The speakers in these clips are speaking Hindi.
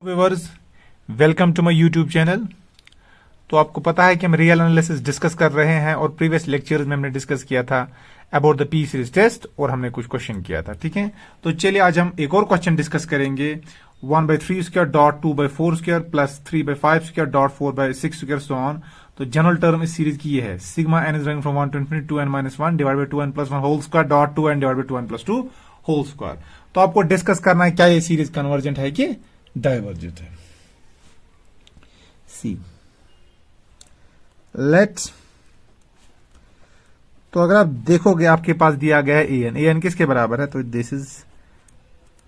Viewers, welcome to my YouTube channel. तो आपको पता है कि हम रियल एनालिसिस डिस्कस कर रहे हैं और प्रीवियस लेक्चर्स में हमने डिस्कस किया था about the P series test और हमने कुछ क्वेश्चन किया था। ठीक है, तो चलिए आज हम एक और क्वेश्चन डिस्कस करेंगे। 1/3 square dot 2/4 square plus 3/5 square dot 4/6 square so on. तो जनरल टर्म इस सीरीज की ये है, sigma n is running from 1 to infinity 2n-1 divide by 2n plus 1 whole square dot 2n divide by 2n plus 2 whole square. तो आपको डिस्कस करना है क्या ये सीरीज कन्वर्जेंट है कि डाइवर्जेंट है। सी लेट्स, तो अगर आप देखोगे आपके पास दिया गया है ए एन किसके बराबर है, तो this is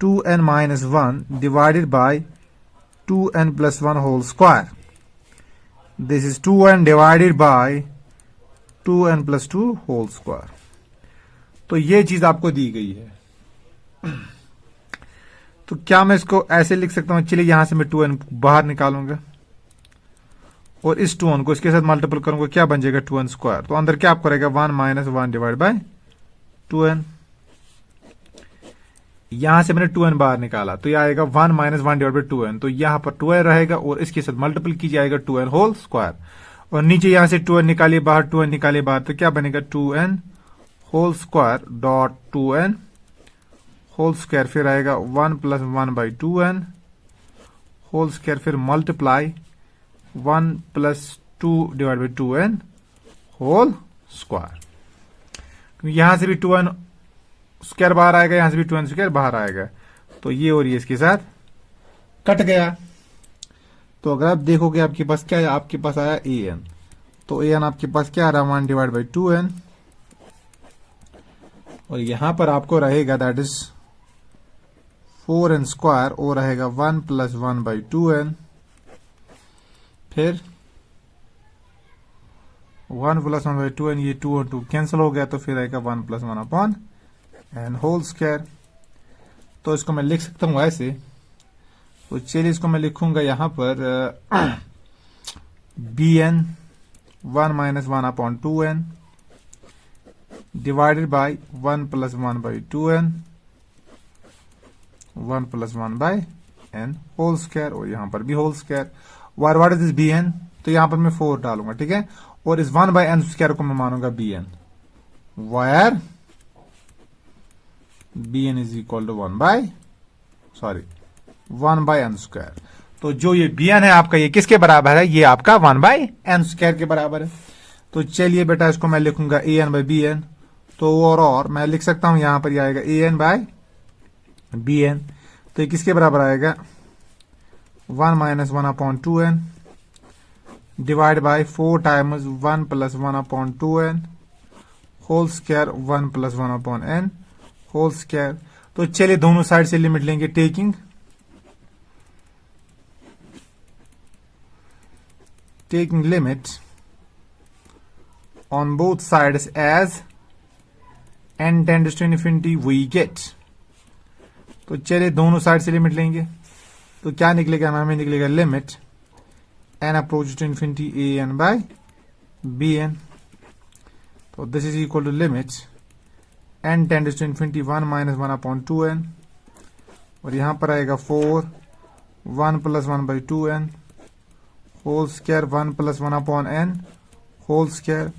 2n-1 divided by 2n plus 1 whole square. This is 2n divided by 2n plus 2 whole square. तो ये चीज आपको दी गई है। तो क्या मैं इसको ऐसे लिख सकता हूं, चलिए यहां से मैं 2n बाहर निकालूंगा और इस 2n को इसके साथ मल्टीपल करूंगा, क्या बन जाएगा 2n स्क्वायर। तो अंदर क्या आपको रहेगा 1-1 डिवाइड बाय 2n। यहां से मैंने 2n बाहर निकाला तो यह आएगा 1-1 डिवाइड बाय 2n। तो यहां पर 2n रहेगा और इसके साथ मल्टीपल की जाएगा 2n होल स्क्वायर। और नीचे यहां से 2n निकालिए बाहर, 2n निकालिए बाहर, तो क्या बनेगा 2n whole square dot 2n whole square. फिर आएगा 1 plus 1 by 2n whole square, फिर multiply 1 plus 2 divide by 2n whole square. यहां से भी 2n स्क्वायर बाहर आएगा, यहां से भी 2n स्क्वायर बाहर आएगा, तो ये और ये इसके साथ कट गया। तो अगर आप देखोगे आपके पास क्या है, आपके पास आया an। तो an आपके पास क्या आ रहा है 1 डिवाइड बाई 2n, और यहां पर आपको रहेगा दैट इज 4n स्क्वायर और रहेगा 1 प्लस 1 बाई 2n। फिर 1 प्लस 1 बाई 2n, ये 2 और 2 कैंसिल हो गया, तो फिर आएगा 1 plus 1 upon n whole square. तो इसको मैं लिख सकता हूं ऐसे। तो चलिए इसको मैं लिखूंगा यहां पर bn 1-1 upon 2n divided by 1 plus 1 by 2n 1 plus 1 by n whole square, और यहां पर भी whole square. What is this bn, तो यहां पर मैं 4 डालूंगा, ठीक है। और इस 1 बाय n स्क्वायर को मैं मानूंगा bn, where bn is equal to 1 by n square. तो जो ये bn है आपका, ये किसके बराबर है, ये आपका 1 बाय n स्क्वायर के बराबर है। तो चलिए बेटा इसको मैं लिखूंगा an बाय bn। तो और मैं लिख सकता हूं यहां पर ये आएगा an बाय bn। तो ये किसके बराबर आएगा 1-1 upon 2n divide by 4 times 1 plus 1 upon 2n whole square 1 plus 1 upon n whole square. तो चलिए दोनों साइड से लिमिट लेंगे, taking limit on both sides as n tends to infinity we get. तो चलिए दोनों साइड से लिमिट लेंगे, तो क्या निकलेगा, हमें निकलेगा limit n approach to infinity an by bn। तो this is equal to limit n tends to infinity 1-1 upon 2n, और यहां पर आएगा 4 1 plus 1 by 2n whole square 1 plus 1 upon n whole square.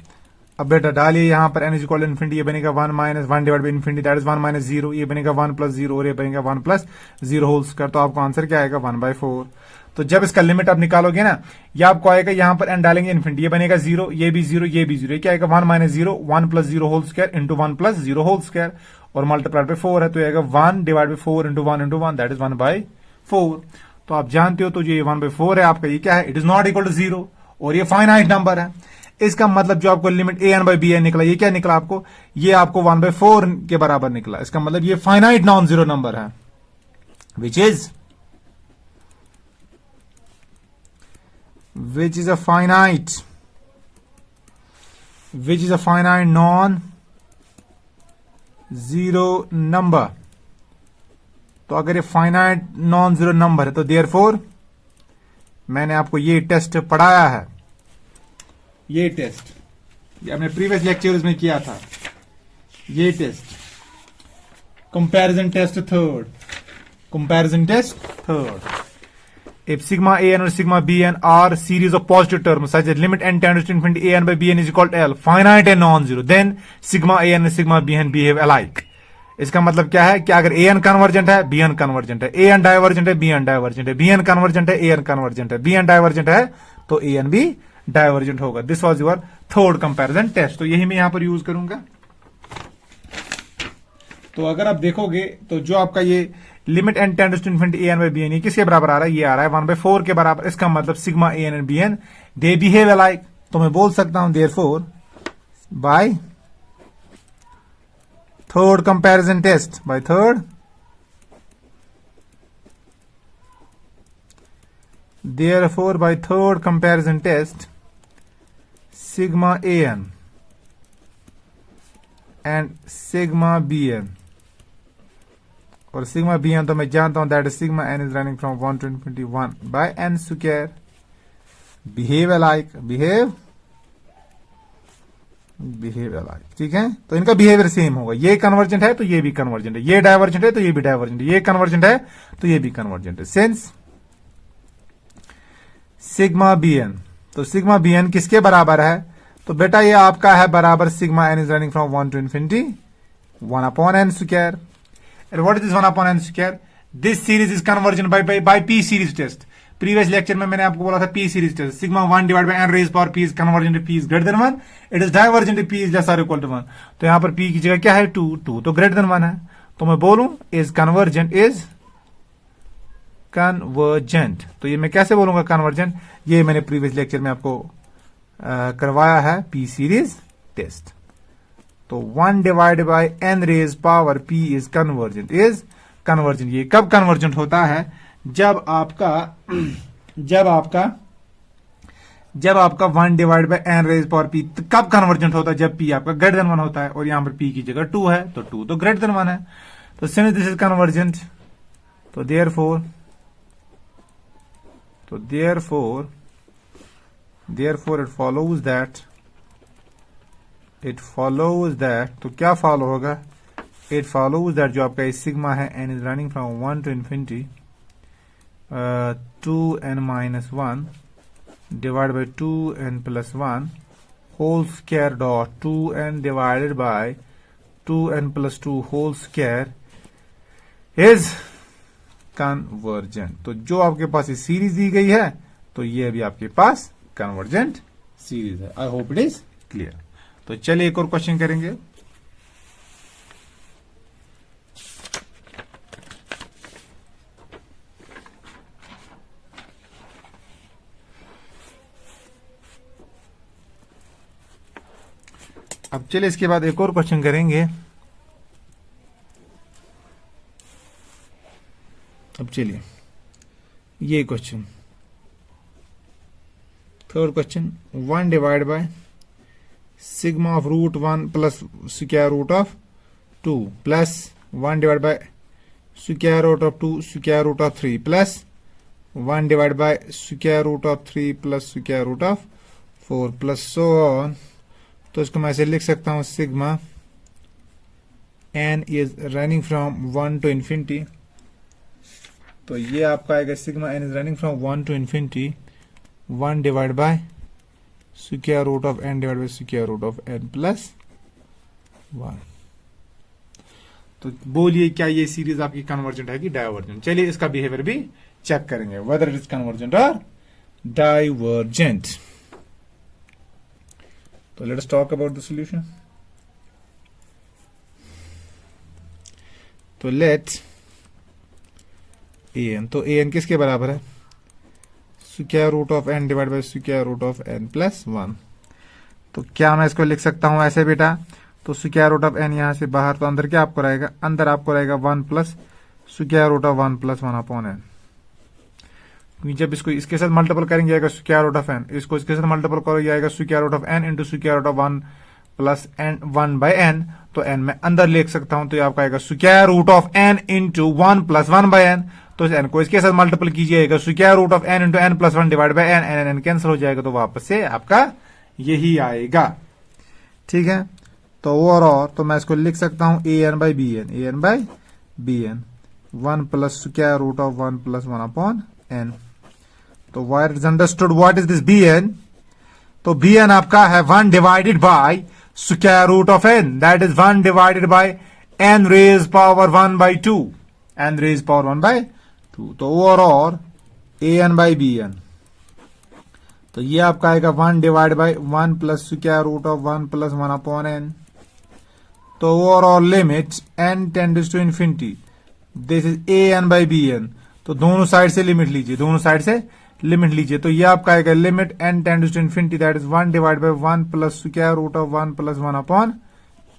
अब बेटा डालिए यहां पर n is equal to infinity, ये बनेगा 1-1 divide by infinity that is 1 - 0, ये बनेगा 1 प्लस 0 और ये बनेगा 1 प्लस 0 होल स्क्वायर। तो आपको आंसर क्या आएगा 1/4। तो जब इसका लिमिट आप निकालोगे ना, ये आपको आएगा यहां पर n डालेंगे इन्फिनिटी, ये बनेगा 0, ये भी 0, ये भी 0, ये क्या आएगा 1 - 0 1 plus 0 whole square into 1 plus 0 whole square, और मल्टीप्लाइड बाय 4 है, तो आएगा 1 divide by 4 into 1 that is 1/4। तो आप जानते हो, तो ये 1/4 है आपका, ये क्या है, it is not equal to 0 और ये फाइनाइट नंबर है। इसका मतलब जो आपको लिमिट an बाई bn निकला, ये क्या निकला आपको, ये आपको 1/4 के बराबर निकला। इसका मतलब ये फाइनाइट नॉन जीरो नंबर है, which is a finite non zero number। तो अगर ये फाइनाइट नॉन जीरो नंबर है, तो देयरफॉर मैंने आपको ये टेस्ट पढ़ाया है, ये टेस्ट ये हमने प्रीवियस लेक्चर्स में किया था, ये test comparison test third, if sigma an or sigma bn are series of positive terms such that limit n tends to infinity an by bn is equal to L, finite and non-zero, then sigma an and sigma bn behave alike. इसका मतलब क्या है कि अगर an कन्वर्जेंट है, bn कन्वर्जेंट है, an डाइवर्जेंट है, bn डाइवर्जेंट है, bn कन्वर्जेंट है, an कन्वर्जेंट है, bn डाइवर्जेंट है, तो an भी डाइवर्जेंट होगा. This was your third comparison test. तो यही मैं यहां पर यूज करूंगा. तो अगर आप देखोगे तो जो आपका ये limit n tends to infinity an by bn, ये किसके बराबर आ रहा है? ये आ रहा है 1/4 के बराबर. इसका मतलब sigma an and bn they behave alike. तो मैं बोल सकता हूं therefore by third comparison test, by third therefore by third comparison test sigma an and sigma bn, और सिग्मा bn तो मैं जानता हूं that sigma n is running from 1 to infinity 1 by n square behave alike. Behave alike. ठीक है, तो इनका बिहेवियर सेम होगा. ये कन्वर्जेंट है तो ये भी कन्वर्जेंट है, ये डाइवर्जेंट है तो ये भी डाइवर्जेंट है, ये कन्वर्जेंट है तो ये भी कन्वर्जेंट है. सिंस सिग्मा bn, तो सिग्मा bn किसके बराबर है? तो बेटा ये आपका है बराबर sigma n is running from 1 to infinity 1 upon n square. And what is this 1 upon n square? This series is convergent by p series test. Previous lecture में मैंने आपको बोला था p series test. Sigma 1 divide by n raise power p is convergent to p is greater than 1. It is divergent to p is less और इक्वल टू 1. तो यहां पर p की जगह क्या है? 2 तो ग्रेटर देन 1 है. तो मैं बोलूं इज कन्वर्जेंट. तो ये मैं कैसे बोलूंगा कन्वर्जेंट? ये मैंने प्रीवियस लेक्चर में आपको करवाया है p सीरीज टेस्ट. तो 1 divide by n raise power p is convergent. ये कब कन्वर्जेंट होता है? जब आपका 1 divide by n raise power p कब कन्वर्जेंट होता है? जब p आपका ग्रेटर देन 1 होता है, और यहां पर p की जगह 2 है, तो 2 तो ग्रेटर देन 1 है. तो सिंस दिस इज कन्वर्जेंट, तो देयरफॉर इट फॉलोज दैट तो क्या फॉलो होगा? इट फॉलोज दैट जो आपका सिग्मा है n is running from 1 to infinity 2n minus 1 divided by 2n plus 1 whole square dot 2n divided by 2n plus 2 whole square is convergent. तो जो आपके पास ये सीरीज दी गई है, तो ये भी आपके पास कन्वर्जेंट सीरीज है. I hope it is clear. तो चलिए एक और क्वेश्चन करेंगे. अब चलिए इसके बाद एक और क्वेश्चन करेंगे. अब चलिए ये question, third question. 1 divide by sigma of root 1 plus square root of 2 plus 1 divide by square root of 2 square root of 3 plus 1 divide by square root of 3 plus square root of 4 plus so on. तो इसको मैं ऐसे लिख सकता हूं sigma n is running from 1 to infinity. तो ये आपका आएगा sigma n is running from 1 to infinity 1 divide by square root of n divide by square root of n plus 1. तो बोलिए क्या ये सीरीज आपकी कन्वर्जेंट है कि डाइवर्जेंट? चलिए इसका बिहेवियर भी चेक करेंगे वेदर इट इज कन्वर्जेंट और divergent. So let us talk about the solution. तो let an, तो an किसके बराबर है? Square root of n divide by square root of n plus 1. तो क्या मैं इसको लिख सकता हूं ऐसे बेटा? तो स्क्वायर रूट ऑफ n यहां से बाहर, तो अंदर क्या आपको रहेगा? अंदर आपको रहेगा 1 plus square root of 1 plus 1 upon n. जब इसको इसके साथ मल्टीपल करेंगे आएगा स्क्वायर रूट ऑफ n, इसको इसके साथ मल्टीपल करेंगे आएगा square root of n into square root of 1 plus n 1 by n. तो n मैं अंदर लिख सकता हूं, तो ये आपका आएगा square root of n into 1 plus 1 by n. तो n को इसके साथ मल्टीपल कीजिएगा square root of n into n plus 1 divide by n. n cancel हो जाएगा, तो वापस से आपका यही आएगा. ठीक है, तो और तो मैं इसको लिख सकता हूं an by bn 1 plus square root of 1 plus 1 upon n. तो where is understood what is this b n. तो बी एन आपका है 1 divided by square root of n, that is 1 divided by n raise power 1/2, n raise power 1/2. तो overall a n by b n. तो ये आपका आएगा 1 divide by 1 plus square root of 1 plus 1 upon n. तो overall limit n tends to infinity, this is a n by b n. तो दोनों साइड से लिमिट लीजिए, दोनों साइड से लिमिट लीजिए. तो ये आपका आएगा limit n tends to infinity, that is 1 divide by 1 plus square root of 1 plus 1 upon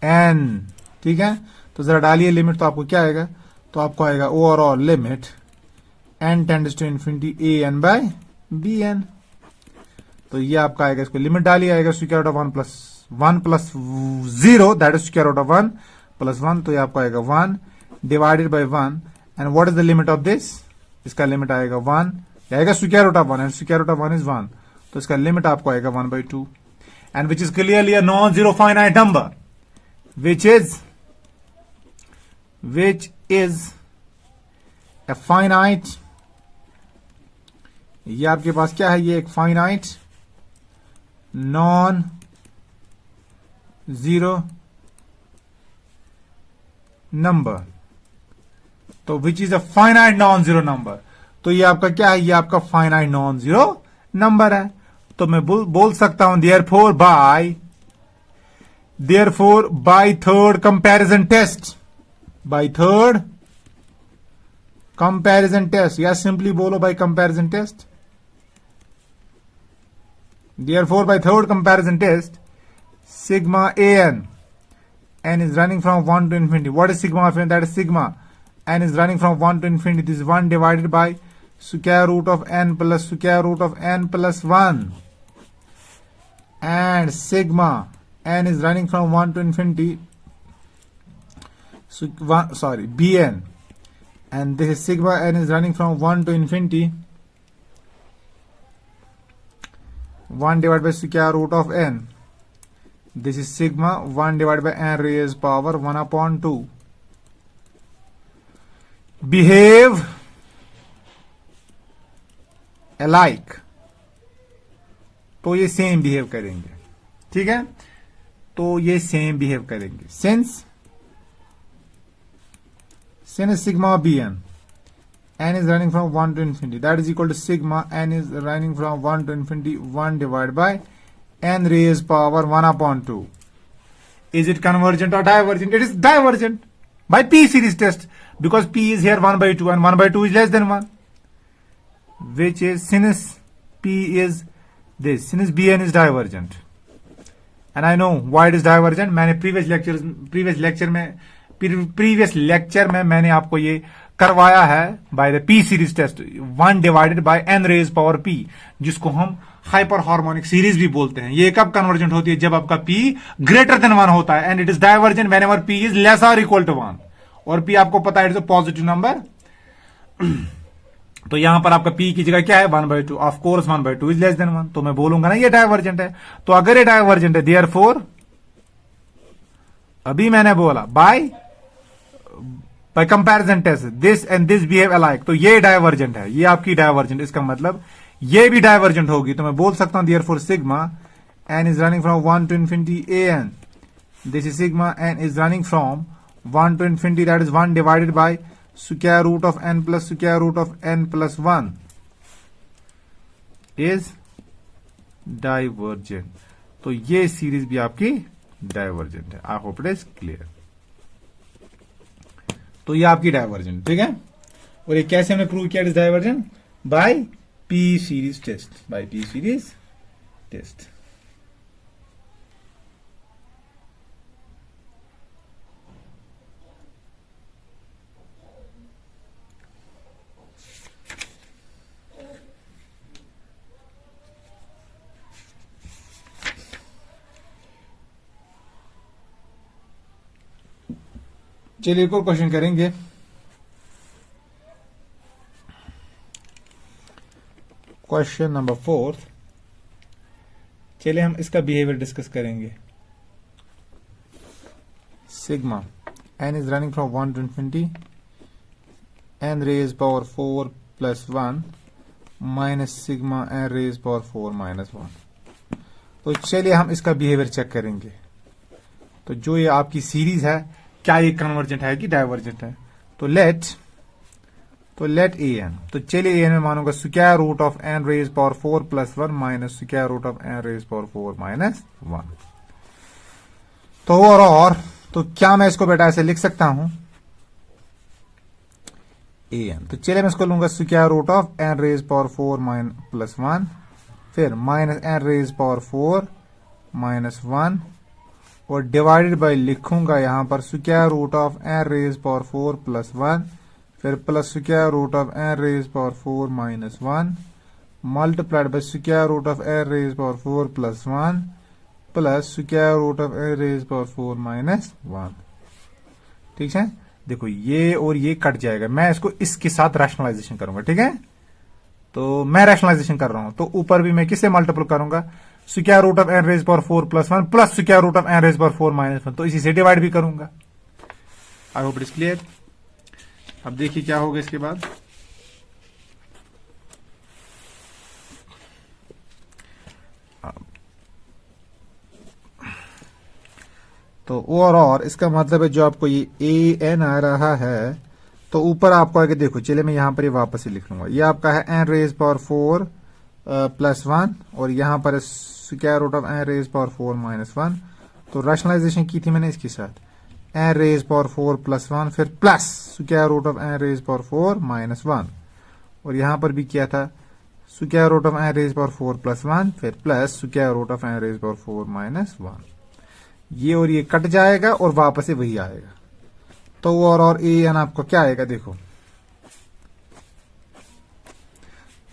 n. ठीक है, तो जरा डालिए लिमिट, तो आपको क्या आएगा, तो आपको आएगा overall limit n tends to infinity a n by b n. तो ये आपका आएगा, इसको लिमिट डालिए, आएगा square root of 1 plus 0, that is square root of 1 plus 1. तो ये आपको आएगा 1 divided by 1. And what is the limit of this, इसका लिमिट आएगा 1, आएगा square root of 1 and square root of 1 is 1. तो इसका लिमिट आपको आएगा 1/2. And which is clearly a non zero finite number, which is a finite. ये आपके पास क्या है, ये एक फाइनाइट नॉन जीरो नंबर. तो which is a finite non zero number. तो ये आपका क्या है, ये आपका फाइनाइट नॉन जीरो नंबर है. तो मैं बोल सकता हूं therefore by third comparison test, by third comparison test, या सिंपली बोलो by comparison test. Therefore, by third comparison test, sigma an, n is running from 1 to infinity. What is sigma of n? That is sigma. N is running from 1 to infinity. This is 1 divided by square root of n plus square root of n plus 1. And sigma n is running from 1 to infinity. Bn. And this is sigma n is running from 1 to infinity. 1 divided by square root of n. This is sigma 1 divided by n raised power 1/2. Behave alike. तो ये सेम बिहेव करेंगे. ठीक है, तो ये सेम बिहेव करेंगे. Since sigma bn, n is running from 1 to infinity, that is equal to sigma n is running from 1 to infinity 1 divided by n raised power 1/2. Is it convergent or divergent? It is divergent by P series test, because P is here 1/2 and 1/2 is less than 1, which is since P is this, since Bn is divergent. And I know why it is divergent. मैंने previous lecture में मैंने आपको ये करवाया है by the P series test, 1 divided by n raise power p, जिसको हम हाइपर हार्मोनिक सीरीज भी बोलते हैं. ये कब कन्वर्जेंट होती है, जब आपका p ग्रेटर देन 1 होता है. And it is divergent when ever p is less और इक्वल टू 1. और p आपको पता है it is a positive number. तो यहां पर आपका p की जगह क्या है, 1/2. Of course 1/2 is less than 1. तो मैं बोलूंगा ना ये डाइवर्जेंट है. तो अगर ये डाइवर्जेंट है, देयरफॉर अभी मैंने बोला by comparison test this and this behave alike, तो ये डाइवर्जेंट है, ये आपकी डाइवर्जेंट. इसका मतलब ये भी डाइवर्जेंट होगी. तो मैं बोल सकता हूं therefore sigma n is running from 1 to infinity an, this is sigma n is running from 1 to infinity, that is 1 divided by square root of n plus square root of n plus 1 is divergent. तो ये सीरीज भी आपकी डाइवर्जेंट है. I hope it is clear. तो ये आपकी डाइवर्जेंट. ठीक है, और ये कैसे हमने प्रूव किया it is divergent, by p series test, by p series test. चलिए एक और क्वेश्चन करेंगे. Question number 4. चलिए हम इसका बिहेवियर डिस्कस करेंगे. Sigma n is running from 1 to infinity n raise power 4 plus 1 minus sigma n raise power 4 minus 1। तो चलिए हम इसका बिहेवियर चेक करेंगे। तो जो ये आपकी सीरीज है, क्या ये कन्वर्जेंट है कि डाइवर्जेंट है? तो लेट ए एन, तो चलिए ए एन में मानूंगा square root of n raise power 4 plus 1 minus square root of n raise power 4 minus 1। तो और तो क्या मैं इसको बेटा ऐसे लिख सकता हूं ए एन? तो चलिए मैं इसको लूंगा square root of n raise power 4 plus 1, फिर minus n raise power 4 minus 1 और डिवाइडेड बाय लिखूंगा यहां पर square root of n raise power 4 plus 1, फिर plus square root of n raise power 4 minus 1 multiplied by square root of n raise power 4 plus 1 plus square root of n raise power 4 minus 1। ठीक है, देखो ये और ये कट जाएगा, मैं इसको इसके साथ रैशनलाइजेशन करूंगा। ठीक है, तो मैं रैशनलाइजेशन कर रहा हूं, तो ऊपर भी मैं किससे मल्टीपल करूंगा? Square root of n raise power 4 plus 1 plus square root of n raise power 4 minus 1, तो इसी से डिवाइड भी करूंगा। I hope it is clear. अब देखिए क्या होगा इसके बाद। तो और इसका मतलब है जो आपको ये ए एन आ रहा है, तो ऊपर आपको आगे देखो, चलिए मैं यहां पर ये वापस ही लिख लूंगा। ये आपका है एन रेज पावर 4 प्लस 1 और यहां पर square root of n raise power 4 minus 1। तो रैशनलाइजेशन की थी मैंने इसके साथ एन रेज पावर 4 प्लस 1 फिर plus square root of n raise power 4 minus 1 और यहां पर भी किया था square root of n raise power 4 plus 1 फिर plus square root of n raise power 4 minus 1। ये और ये कट जाएगा और वापस से वही आएगा। तो और ए एन आपको क्या आएगा देखो।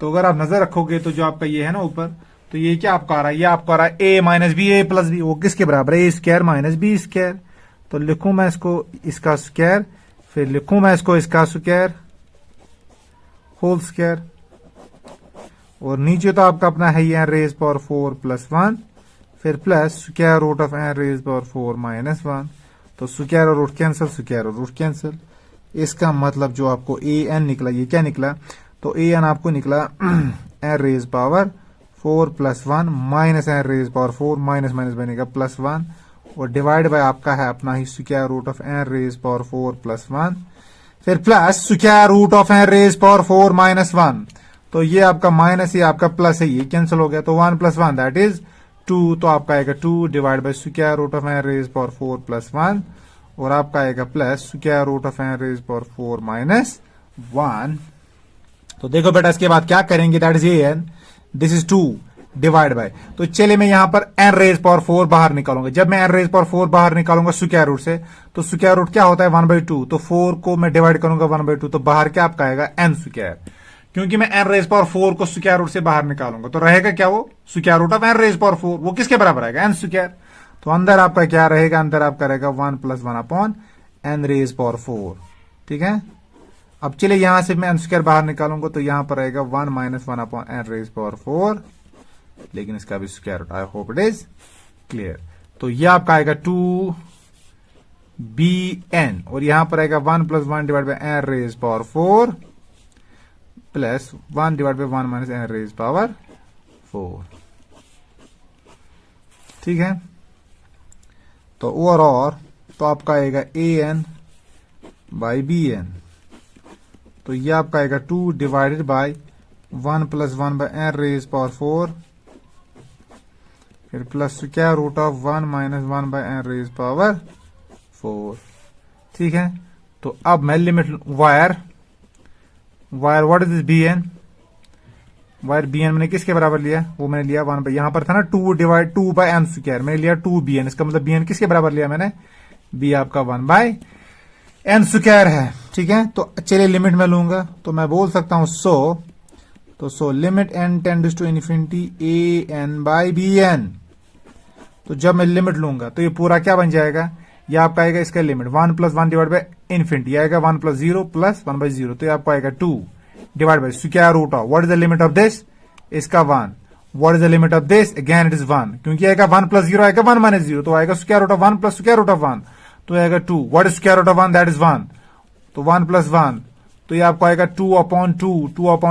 तो अगर आप नजर रखोगे तो जो आपका ये है ना ऊपर, तो ये क्या आपका आ रहा है? ये आपका आ रहा है ए माइनस बी ए प्लस बी, वो किसके बराबर है? ए स्क्वायर माइनस बी स्क्वायर। तो लिखूं मैं इसको इसका स्क्वायर, फिर लिखूं मैं इसको इसका स्क्वायर होल स्क्वायर और नीचे तो आपका अपना है ये रेज पावर 4 प्लस 1 फिर plus square root of n raise power 4 minus 1। तो स्क्वायर और रूट कैंसिल, स्क्वायर और रूट कैंसिल। इसका मतलब जो आपको ए एन निकला, ये क्या निकला? तो ए एन आपको निकला n raise power 4 plus 1 minus n raise power 4 minus minus बनेगा प्लस 1 और डिवाइड बाय आपका है अपना ही square root of n raise power 4 plus 1 फिर plus square root of n raise power 4 minus 1। तो ये आपका माइनस, ये आपका प्लस है, ये कैंसिल हो गया। तो 1 प्लस 1 दैट इज 2। तो आपका आएगा 2 divide by square root of n raise power 4 plus 1 और आपका आएगा plus square root of n raise power 4 minus 1। तो देखो बेटा इसके बाद क्या करेंगे, that is a n, this is 2 divide by. तो चलिए मैं यहां पर एन रेज पावर 4 बाहर निकालूंगा। जब मैं एन रेज पावर 4 बाहर निकालूंगा स्क्वायर रूट से, तो स्क्वायर रूट क्या होता है 1/2। तो 4 को मैं डिवाइड करूंगा 1/2, तो बाहर क्या आपका आएगा एन स्क्वायर। क्योंकि मैं एन रेज पावर 4 को स्क्वायर रूट से बाहर निकालूंगा तो रहेगा क्या? वो square root of n raise power 4, वो किसके बराबर आएगा? N square. तो अंदर आपका क्या रहेगा? अंदर आपका रहेगा 1 plus 1 upon n raise power 4। ठीक है, अब चलिए यहां से मैं एन स्क्वायर बाहर निकालूंगा तो यहां पर रहेगा 1 minus 1 upon n raise power 4, लेकिन इसका भी square root. I hope it is clear. तो यह आपका आएगा 2 बी एन और यहां पर आएगा 1 plus 1 divide by n raise power 4 plus 1 divide by 1 minus n raise power 4। ठीक है, तो और तो आपका आएगा a n by b n. तो यह आपका आएगा 2 divided by 1 plus 1 by n raise power 4 फिर plus square root of 1 minus 1 by n raise power 4। ठीक है, तो अब मैं limit where what is this b n? Where b n मैंने किसके बराबर लिया? वो मैंने लिया 1 बाय, यहां पर था ना 2 डिवाइड 2 बाय एन स्क्वायर, मैंने लिया 2 बी एन। इसका मतलब बी एन किसके बराबर लिया मैंने? बी आपका 1 बाय एन स्क्वायर है। ठीक है, तो चलिए लिमिट में लूंगा तो मैं बोल सकता हूं so limit n tends to infinity a n by b n. तो जब मैं लिमिट लूंगा तो ये पूरा क्या बन जाएगा? ये आपका आएगा इसका limit 1 plus 1 divide by infinity आएगा 1 प्लस 0 प्लस 1 बाई 0। तो ये आपको आएगा 2 divide by square root of what is the limit of this? इसका 1। What is the limit of this? Again it is 1, क्योंकि आएगा 1 प्लस 0 आएगा 1 माइनस 0, तो आएगा square root of 1 plus square root of 1, तो आएगा 2। What is square root of 1? That is 1। तो 1 प्लस 1, तो ये आपको आएगा 2 अपॉन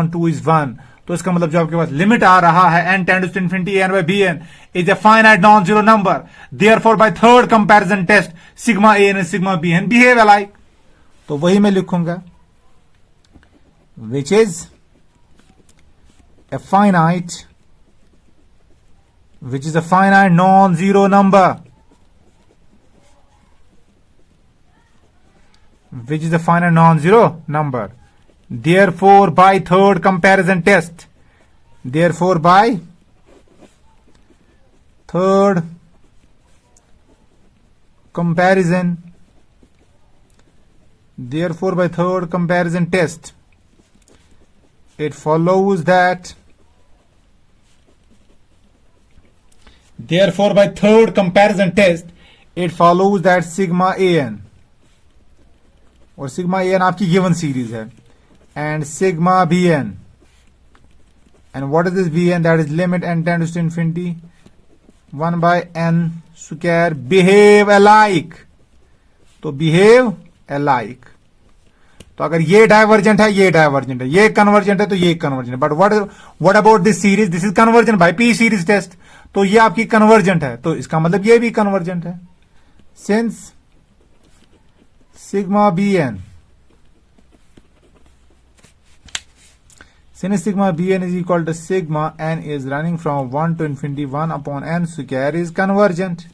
2 इज 1। तो इसका मतलब जो आपके पास लिमिट आ रहा है n tends to infinity an by bn is a finite non zero number, therefore by third comparison test sigma an and sigma bn behave alike. तो वही मैं लिखूंगा, which is a finite non-zero number, which is a finite non-zero number, therefore by third comparison test, therefore by third comparison test, it follows that therefore by third comparison test it follows that sigma an, और सिग्मा an आपकी गिवन सीरीज है, and sigma bn, and what is this bn? That is limit n tends to infinity 1 by n square behave alike। तो behave alike, तो अगर ये डाइवर्जेंट है, ये डाइवर्जेंट है, ये कन्वर्जेंट है, तो ये कन्वर्जेंट है। But what about this series? This is convergent by p series test, तो ये आपकी कन्वर्जेंट है, तो इसका मतलब ये भी कन्वर्जेंट है। Since sigma bn is equal to sigma n is running from 1 to infinity 1 upon n square is convergent,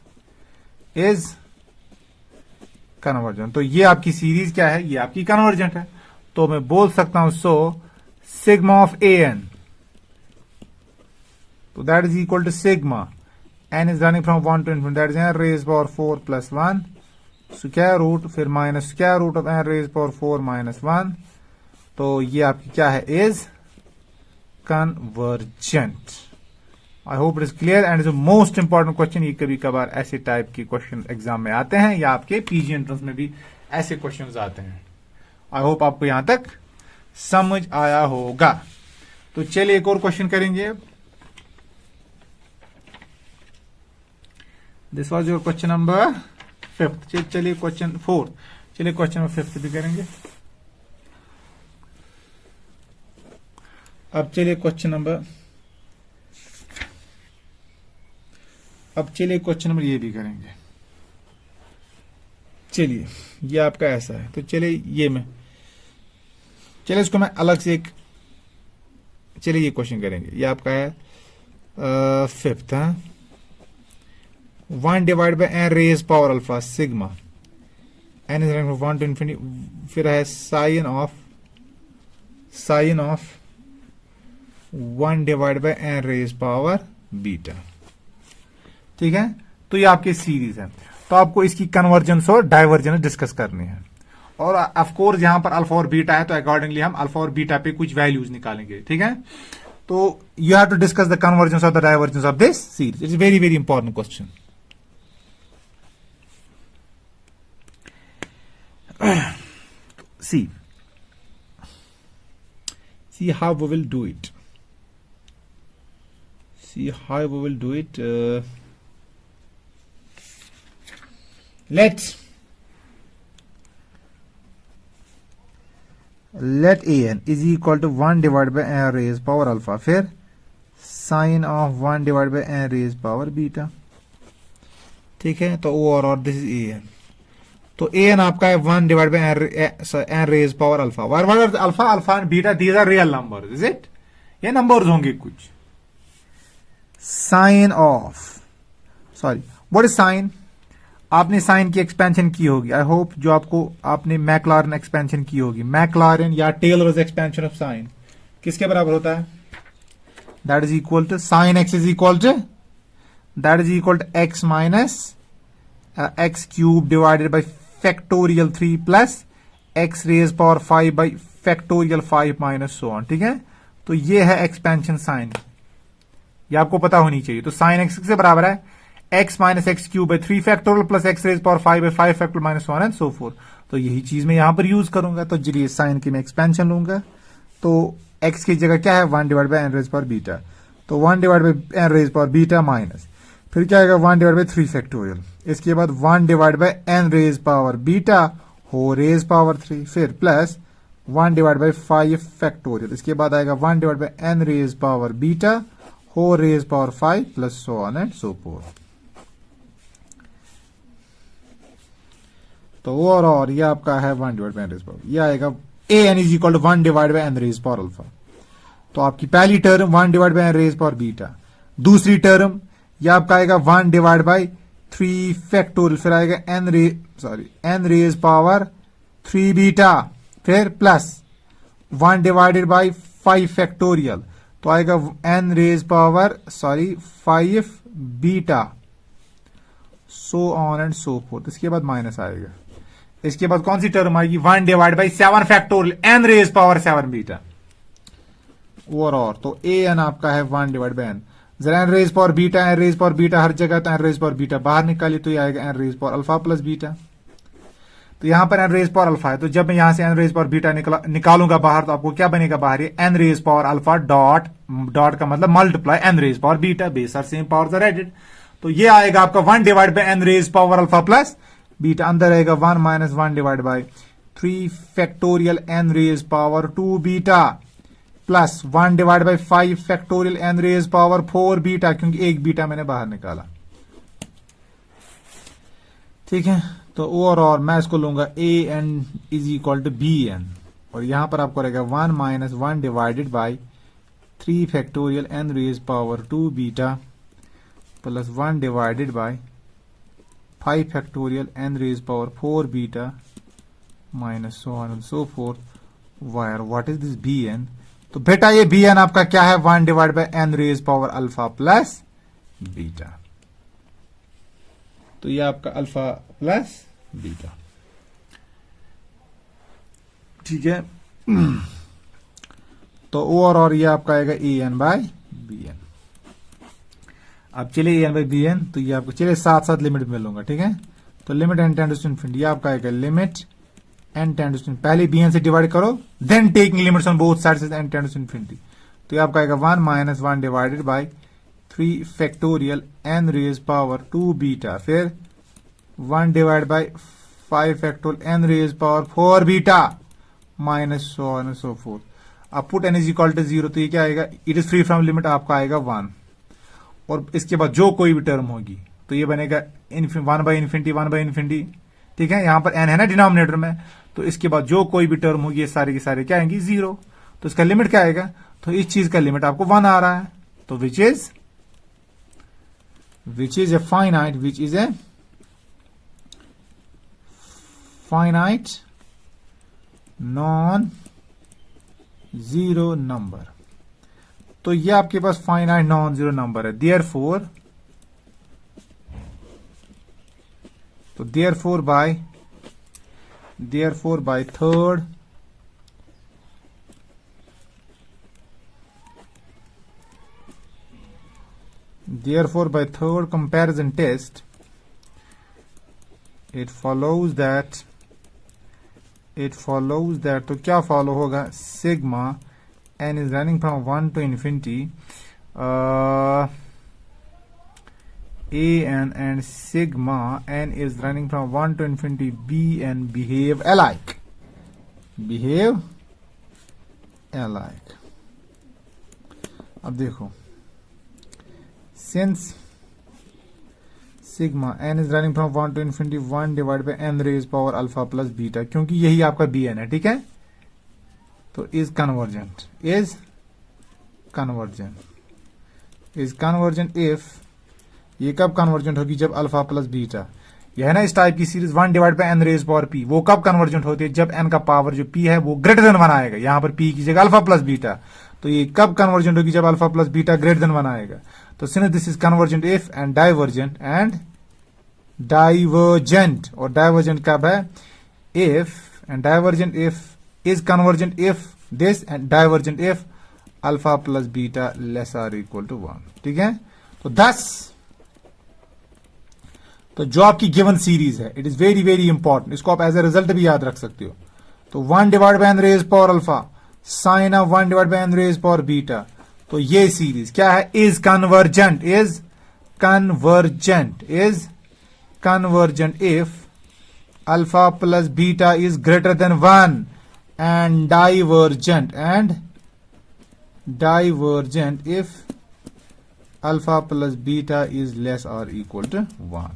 तो ये आपकी सीरीज क्या है? ये आपकी कन्वर्जेंट है। तो मैं बोल सकता हूं सो सिग्मा ऑफ an, तो that is equal to sigma n is running from 1 to infinity, that is n raise power 4 plus 1 square root, फिर minus square root of n raise power 4 minus 1। तो ये आपकी क्या है? Is convergent. I hope it is clear and is most important question. ये कभी कभार ऐसे टाइप के क्वेश्चन एग्जाम में आते हैं, या आपके पीजी एंट्रेंस में भी ऐसे क्वेश्चन आते हैं। आई होप आपको यहां तक समझ आया होगा। तो चलिए एक और क्वेश्चन करेंगे। This was your question number 5। चलिए क्वेश्चन 4, चलिए क्वेश्चन नंबर 5 भी करेंगे। अब चलिए क्वेश्चन नंबर ये भी करेंगे। चलिए ये आपका ऐसा है, तो चलिए इसको मैं अलग से चलिए ये क्वेश्चन करेंगे। ये आपका है 5th, 1 divide by n raise power alpha sigma n is 1 to infinity, फिर है sine of 1 divide by n raise power beta. ठीक है, तो ये आपकी सीरीज है। तो आपको इसकी कन्वर्जेंस और डाइवर्जेंस डिस्कस करनी है, और ऑफ कोर्स यहां पर अल्फा और बीटा है, तो अकॉर्डिंगली हम अल्फा और बीटा पे कुछ वैल्यूज निकालेंगे। ठीक है, तो you have to discuss the convergence और the divergence of this series. It's very very important question. see how we will do it. Let an is equal to 1 divided by n raised power alpha, फिर sin of 1 divided by n raised power beta। ठीक है, तो और दिस इज an। तो an आपका है 1 divide by n raise power alpha. Alpha and beta, these are real numbers, is it? ये नंबर्स होंगे कुछ। Sine of, sorry what is sine? आपने साइन की एक्सपेंशन की होगी, आई होप, जो आपने मैक्लॉरेन एक्सपेंशन की होगी। मैक्लॉरेन या टेलर्स एक्सपेंशन ऑफ साइन किसके बराबर होता है? That is equal to sine x is equal to x minus x cube divided by factorial 3 plus x raise power 5 by factorial 5 minus so on. ठीक है, तो ये है एक्सपेंशन साइन, ये आपको पता होनी चाहिए। तो साइन एक्स से बराबर है x minus x cube by 3 factorial plus x raise power 5 by 5 factorial minus 1 and so forth. तो यही चीज मैं यहां पर यूज करूंगा। तो चलिए साइन की मैं एक्सपेंशन लूंगा, तो एक्स की जगह क्या है? 1 divide by n raise power beta. तो 1 divide by n raise power beta minus, फिर क्या आएगा? 1 डिवाइड बाई 3 फैक्टोरियल, इसके बाद 1 divide by n raise power beta whole raise power 3, फिर प्लस 1 डिवाइड बाई 5 फैक्टोरियल, इसके बाद आएगा 1 divide by n raise power beta whole raise power 5 plus so on and so forth. तो और ये आपका है 1 divide by n raise power, ये आएगा a n is equal to 1 divide by n raise power alpha. तो आपकी पहली term 1 divide by n raise power beta, दूसरी टर्म ये आपका आएगा 1 डिवाइड बाई 3 फैक्टोरियल, फिर आएगा n रेज पावर 3 बीटा, फिर प्लस 1 डिवाइडेड बाई 5 फैक्टोरियल, तो आएगा n raise power 5 beta, so on and so forth. इसके बाद माइनस आएगा, इसके बाद कौन सी टर्म आएगी 1 divide by 7 factorial n raise power 7 beta और तो an आपका है 1 डिवाइड बाई n, जरा n रेज पावर बीटा हर जगह, तो n रेज पावर बीटा बाहर निकाली तो ये आएगा n raise power alpha plus beta. तो यहां पर n रेज पावर अल्फा है, तो जब मैं यहां से n रेज पावर बीटा निकालूंगा बाहर, तो आपको क्या बनेगा बाहर, ये n raise power alpha dot का मतलब multiply n raise power beta, base are same powers are added. तो ये आएगा आपका 1 divide by n raise power alpha plus beta, अंदर आएगा 1 minus 1 divide by 3 factorial n raise power 2 beta plus 1 divide by 5 factorial n raise power 4 beta, क्योंकि एक बीटा मैंने बाहर निकाला। ठीक है, तो और मैं इसको लूंगा a n is equal to b n, और यहां पर आपको रहेगा 1 minus 1 divided by 3 factorial n raise power 2 beta plus 1 divided by 5 factorial n raise power 4 beta minus so on and so forth. Where what is this b n? तो बेटा ये बी एन आपका क्या है 1 divide by n raise power alpha plus beta, तो ये आपका अल्फा प्लस बीटा। ठीक है, तो और ये आपका आएगा a n by b N. अब चलिए ए एन बाई बी एन, तो ये आपको चलिए साथ साथ लिमिट में लूंगा। ठीक है, तो limit n tends to infinity, ये आपका आएगा लिमिट n टेंड्स टू, पहले bn से डिवाइड करो, then taking limits on both sides n tends to infinity. तो ये आपका आएगा 1 minus 1 divided by 3 factorial n raise power 2 beta, फिर 1 divide by 5 factorial n raise power 4 beta minus so on and so forth. अब put n is equal to 0, तो ये क्या आएगा, it is free from limit, आपका आएगा 1, और इसके बाद जो कोई भी टर्म होगी तो ये बनेगा 1 बाई इन्फिनिटी। ठीक है, यहां पर n है ना डिनोमिनेटर में, तो इसके बाद जो कोई भी टर्म होगी ये सारे के सारे क्या आएंगी 0। तो इसका लिमिट क्या आएगा, तो इस चीज का लिमिट आपको 1 आ रहा है, तो which is a finite non zero number. तो ये आपके पास फाइनाइट नॉन जीरो नंबर है, therefore by third comparison test, it follows that तो क्या फॉलो होगा, sigma n is running from 1 to infinity, a n and sigma n is running from 1 to infinity b n behave alike. अब देखो, since sigma n is running from 1 to infinity 1 divided by n raised power alpha plus beta, क्योंकि यही आपका b n है। ठीक है, तो is convergent if, ये कब कन्वर्जेंट होगी, जब अल्फा प्लस बीटा, यह है ना इस टाइप की series 1 divide by n raise power p, वो कब कन्वर्जेंट होती है, जब n का पावर जो p है वो ग्रेटर देन 1 आएगा, यहां पर p की जगह अल्फा प्लस बीटा, तो ये कब कन्वर्जेंट होगी, जब alpha plus beta greater than 1 आएगा। तो since this is convergent if and divergent, और डाइवर्जेंट कब है, if, and divergent if is convergent if this, and divergent if alpha plus beta less or equal to 1। ठीक है, तो 10, तो जो आपकी गिवन सीरीज है it is very very important, इसको आप एज ए रिजल्ट भी याद रख सकते हो। तो 1 divide by n raise power alpha sine of 1 divide by n raise power beta, तो ये सीरीज क्या है, is convergent if alpha plus beta is greater than 1 and divergent if alpha plus beta is less or equal to 1,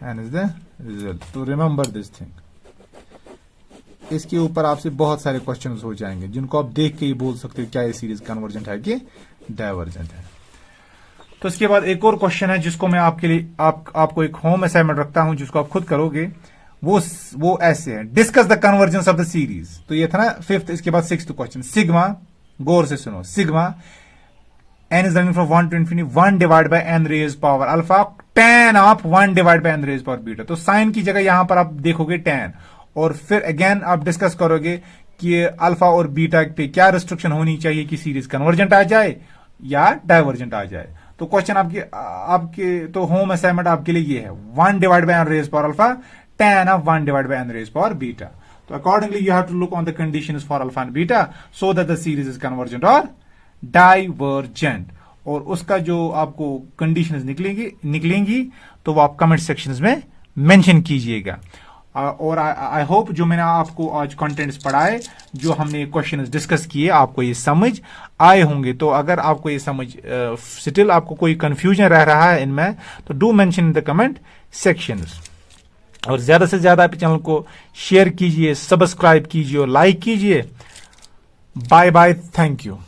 and is the result. तो remember this thing. इसके ऊपर आपसे बहुत सारे क्वेश्चंस हो जाएंगे जिनको आप देख के ही बोल सकते हो क्या ये सीरीज कन्वर्जेंट है कि डाइवर्जेंट है. तो इसके बाद एक और क्वेश्चन है जिसको मैं आपके लिए आपको एक होम असाइनमेंट रखता हूं जिसको आप खुद करोगे. वो ऐसे है, discuss the convergence of the series. तो ये था ना फिफ्थ. इसके बाद सिक्स्थ क्वेश्चन, सिग्मा, गौर से सुनो, sigma n is running from 1 to infinity 1 divided by n raised power alpha tan of 1 divided by n raised power beta. तो साइन की जगह यहां पर आप देखोगे tan, और फिर अगेन आप डिस्कस करोगे कि अल्फा और बीटा पे क्या रिस्ट्रिक्शन होनी चाहिए कि सीरीज कन्वर्जेंट आ जाए या डाइवर्जेंट आ जाए. तो क्वेश्चन आपके तो होम असाइनमेंट आपके लिए ये है, 1 divided by n raised power alpha tan of 1 divided by n raised power beta. So accordingly you have to look on the conditions for alpha and beta so that the series is convergent or divergent. और उसका जो आपको कंडीशंस निकलेंगी तो वो आप कमेंट सेक्शंस में मेंशन कीजिएगा. और आई होप जो मैंने आपको आज कंटेंट्स पढ़ाए, जो हमने क्वेश्चंस डिस्कस किए, आपको ये समझ आए होंगे. तो अगर आपको ये समझ स्टिल आपको कोई कंफ्यूजन रह रहा है इनमें, तो do mention in the comment sections. और ज्यादा से ज्यादा आप चैनल को शेयर कीजिए, सब्सक्राइब कीजिए और लाइक कीजिए. Bye bye, thank you.